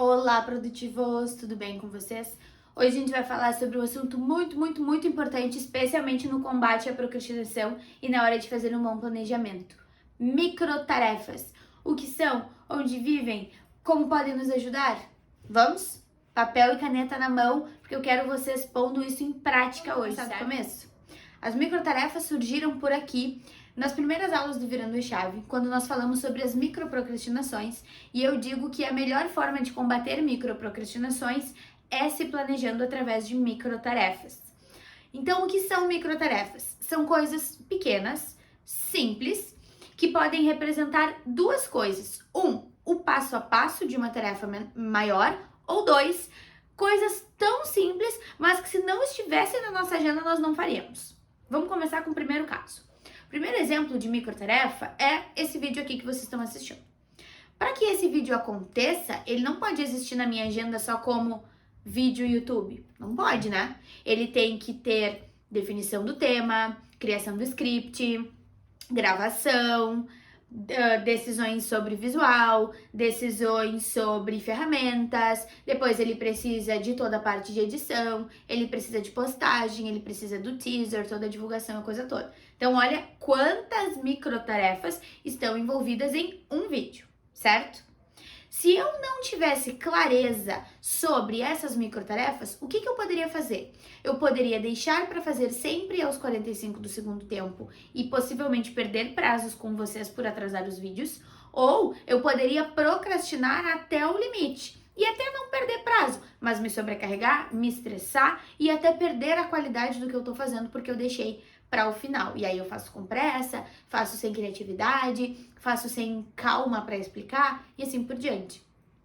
Olá, produtivos! Tudo bem com vocês? Hoje a gente vai falar sobre um assunto muito importante, especialmente no combate à procrastinação e na hora de fazer um bom planejamento. Microtarefas. O que são? Onde vivem? Como podem nos ajudar? Vamos? Papel e caneta na mão, porque eu quero vocês pondo isso em prática hoje, certo? Começo. As microtarefas surgiram por aqui nas primeiras aulas do Virando a Chave, quando nós falamos sobre as microprocrastinações, e eu digo que a melhor forma de combater microprocrastinações é se planejando através de microtarefas. Então, o que são microtarefas? São coisas pequenas, simples, que podem representar duas coisas. O passo a passo de uma tarefa maior, ou dois, coisas tão simples, mas que se não estivessem na nossa agenda, nós não faríamos. Vamos começar com o primeiro caso. O primeiro exemplo de microtarefa é esse vídeo aqui que vocês estão assistindo. Para que esse vídeo aconteça, ele não pode existir na minha agenda só como vídeo YouTube. Não pode, né? Ele tem que ter definição do tema, criação do script, gravação, decisões sobre visual, decisões sobre ferramentas, depois ele precisa de toda a parte de edição, ele precisa de postagem, ele precisa do teaser, toda a divulgação, a coisa toda. Então olha quantas microtarefas estão envolvidas em um vídeo, certo? Se eu não tivesse clareza sobre essas microtarefas, o que eu poderia fazer? Eu poderia deixar para fazer sempre aos 45 do segundo tempo e possivelmente perder prazos com vocês por atrasar os vídeos, ou eu poderia procrastinar até o limite e até não perder prazo, mas me sobrecarregar, me estressar e até perder a qualidade do que eu tô fazendo porque eu deixei para o final. E aí eu faço com pressa, faço sem criatividade, faço sem calma para explicar e assim por diante.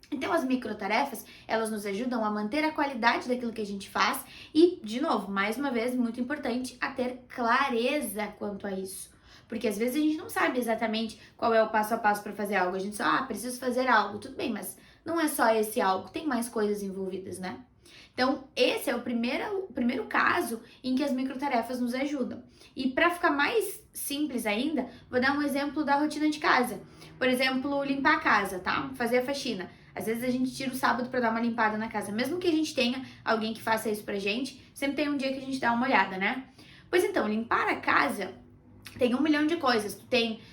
Então as microtarefas, elas nos ajudam a manter a qualidade daquilo que a gente faz e, de novo, mais uma vez, muito importante, a ter clareza quanto a isso. Porque às vezes a gente não sabe exatamente qual é o passo a passo para fazer algo. A gente só, preciso fazer algo, tudo bem, mas não é só esse algo, tem mais coisas envolvidas, né? Então, esse é o primeiro caso em que as microtarefas nos ajudam. E para ficar mais simples ainda, vou dar um exemplo da rotina de casa. Por exemplo, limpar a casa, tá? Fazer a faxina. Às vezes a gente tira o sábado para dar uma limpada na casa. Mesmo que a gente tenha alguém que faça isso pra gente, sempre tem um dia que a gente dá uma olhada, né? Pois então, limpar a casa tem 1 milhão de coisas.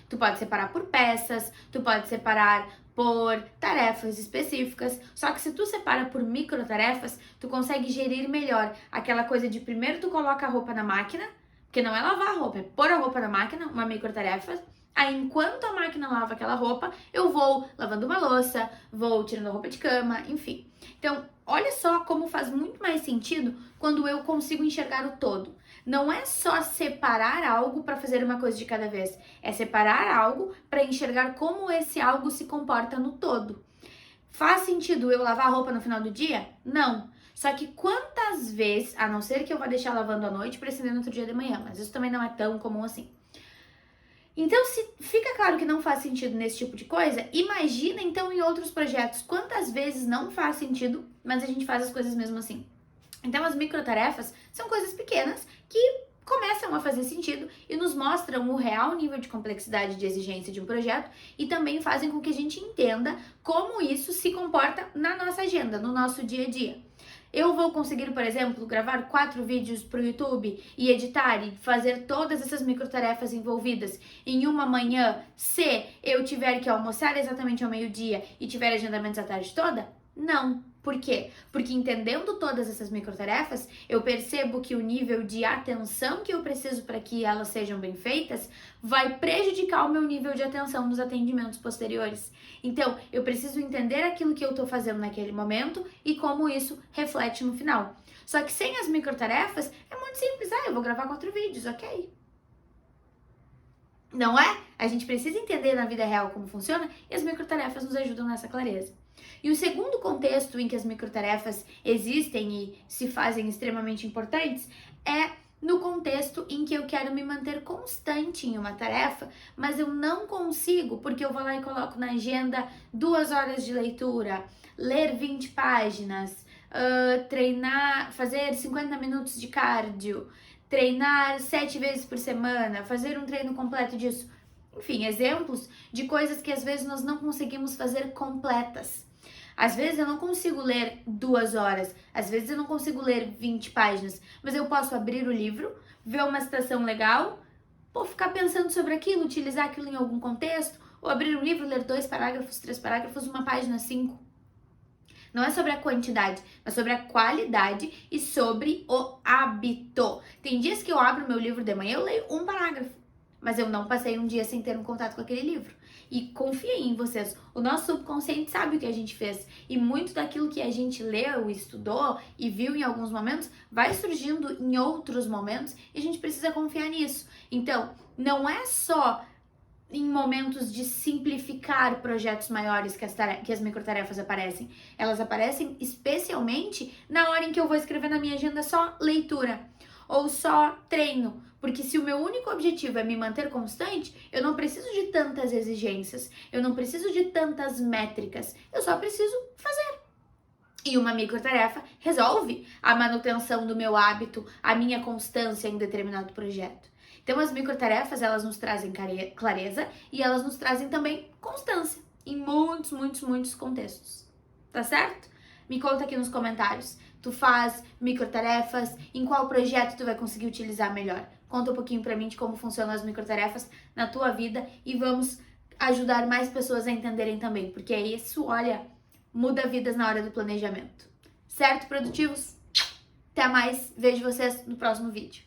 Tu pode separar por peças, tu pode separar por tarefas específicas, só que se tu separa por microtarefas, tu consegue gerir melhor aquela coisa de primeiro tu coloca a roupa na máquina, porque não é lavar a roupa, é pôr a roupa na máquina, uma microtarefa. Aí enquanto a máquina lava aquela roupa, eu vou lavando uma louça, vou tirando a roupa de cama, enfim. Então, olha só como faz muito mais sentido quando eu consigo enxergar o todo. Não é só separar algo para fazer uma coisa de cada vez, é separar algo para enxergar como esse algo se comporta no todo. Faz sentido eu lavar a roupa no final do dia? Não. Só que quantas vezes, a não ser que eu vá deixar lavando à noite para estender no outro dia de manhã, mas isso também não é tão comum assim. Então, se fica claro que não faz sentido nesse tipo de coisa, imagina então em outros projetos quantas vezes não faz sentido, mas a gente faz as coisas mesmo assim. Então, as microtarefas são coisas pequenas que começam a fazer sentido e nos mostram o real nível de complexidade de exigência de um projeto e também fazem com que a gente entenda como isso se comporta na nossa agenda, no nosso dia a dia. Eu vou conseguir, por exemplo, gravar 4 vídeos para o YouTube e editar e fazer todas essas microtarefas envolvidas em uma manhã se eu tiver que almoçar exatamente ao meio-dia e tiver agendamentos a tarde toda? Não. Por quê? Porque entendendo todas essas microtarefas, eu percebo que o nível de atenção que eu preciso para que elas sejam bem feitas vai prejudicar o meu nível de atenção nos atendimentos posteriores. Então, eu preciso entender aquilo que eu estou fazendo naquele momento e como isso reflete no final. Só que sem as microtarefas, é muito simples. Eu vou gravar 4 vídeos, ok? Não é? A gente precisa entender na vida real como funciona e as microtarefas nos ajudam nessa clareza. E o segundo contexto em que as microtarefas existem e se fazem extremamente importantes é no contexto em que eu quero me manter constante em uma tarefa, mas eu não consigo porque eu vou lá e coloco na agenda 2 horas de leitura, ler 20 páginas, treinar, fazer 50 minutos de cardio, treinar 7 vezes por semana, fazer um treino completo disso. Enfim, exemplos de coisas que às vezes nós não conseguimos fazer completas. Às vezes eu não consigo ler 2 horas, às vezes eu não consigo ler 20 páginas, mas eu posso abrir o livro, ver uma citação legal, ou ficar pensando sobre aquilo, utilizar aquilo em algum contexto, ou abrir um livro, ler 2 parágrafos, 3 parágrafos, uma página, 5. Não é sobre a quantidade, mas sobre a qualidade e sobre o hábito. Tem dias que eu abro meu livro de manhã e eu leio um parágrafo, mas eu não passei um dia sem ter um contato com aquele livro. E confiem em vocês, o nosso subconsciente sabe o que a gente fez. E muito daquilo que a gente leu, estudou e viu em alguns momentos, vai surgindo em outros momentos e a gente precisa confiar nisso. Então, não é só em momentos de simplificar projetos maiores que as microtarefas aparecem. Elas aparecem especialmente na hora em que eu vou escrever na minha agenda só leitura ou só treino. Porque se o meu único objetivo é me manter constante, eu não preciso de tantas exigências, eu não preciso de tantas métricas, eu só preciso fazer. E uma microtarefa resolve a manutenção do meu hábito, a minha constância em determinado projeto. Então, as microtarefas, elas nos trazem clareza e elas nos trazem também constância em muitos contextos. Tá certo? Me conta aqui nos comentários. Tu faz microtarefas? Em qual projeto tu vai conseguir utilizar melhor? Conta um pouquinho pra mim de como funcionam as microtarefas na tua vida e vamos ajudar mais pessoas a entenderem também, porque isso, olha, muda vidas na hora do planejamento. Certo, produtivos? Até mais, vejo vocês no próximo vídeo.